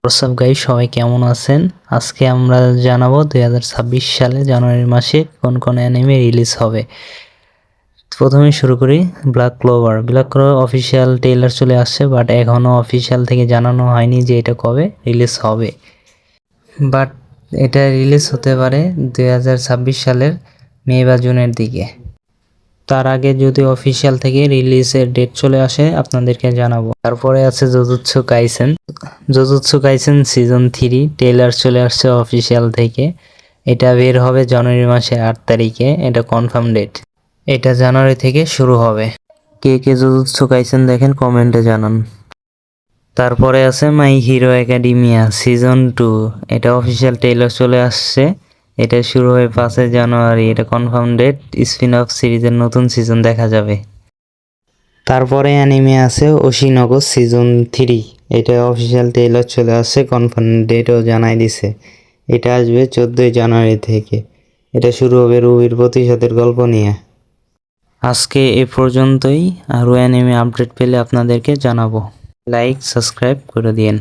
WhatsApp guys, সবাই কেমন আছেন? আজকে আমরা জানাবো 2026 সালে জানুয়ারি মাসে কোন কোন অ্যানিমে রিলিজ হবে। প্রথমে শুরু করি black clover. Black clover official trailer চলে আসছে, বাট এখনও অফিসিয়াল থেকে জানানো হয়নি যে এটা কবে রিলিজ হবে। বাট এটা রিলিজ হতে পারে 2026 সালের মে বা জুনের দিকে। তার আগে যদি অফিসিয়াল থেকে রিলিজের ডেট চলে আসে আপনাদেরকে জানাবো। তারপরে আছে jujutsu Kaisen. Jujutsu Kaisen season 3 trailer চলে আসছে অফিসিয়াল থেকে। এটা বের হবে জানুয়ারি মাসের 8 তারিখে, এটা কনফার্ম ডেট। এটা জানুয়ারি থেকে শুরু হবে। কে কে জুজুৎসু কাইসেন দেখেন কমেন্টে জানান। তারপরে আছে মাই হিরো একাডেমিয়া সিজন 2। এটা অফিসিয়াল ট্রেলার চলে আসছে। এটা শুরু হয় 5 জানুয়ারি, এটা কনফার্ম ডেট। স্পিন অফ সিরিজের নতুন সিজন দেখা যাবে। তারপরে অ্যানিমে আছে ওশিনগো সিজন 3। এটা অফিসিয়াল ট্রেলার চলে আসছে, কনফার্ম ডেটও জানাই দিছে। এটা আসবে 14 জানুয়ারি থেকে। এটা শুরু হবে রুবির প্রতিশোধের গল্প নিয়ে। আজকে এ পর্যন্তই। আরও অ্যানিমে আপডেট পেলে আপনাদেরকে জানাবো। লাইক সাবস্ক্রাইব করে দিয়েন।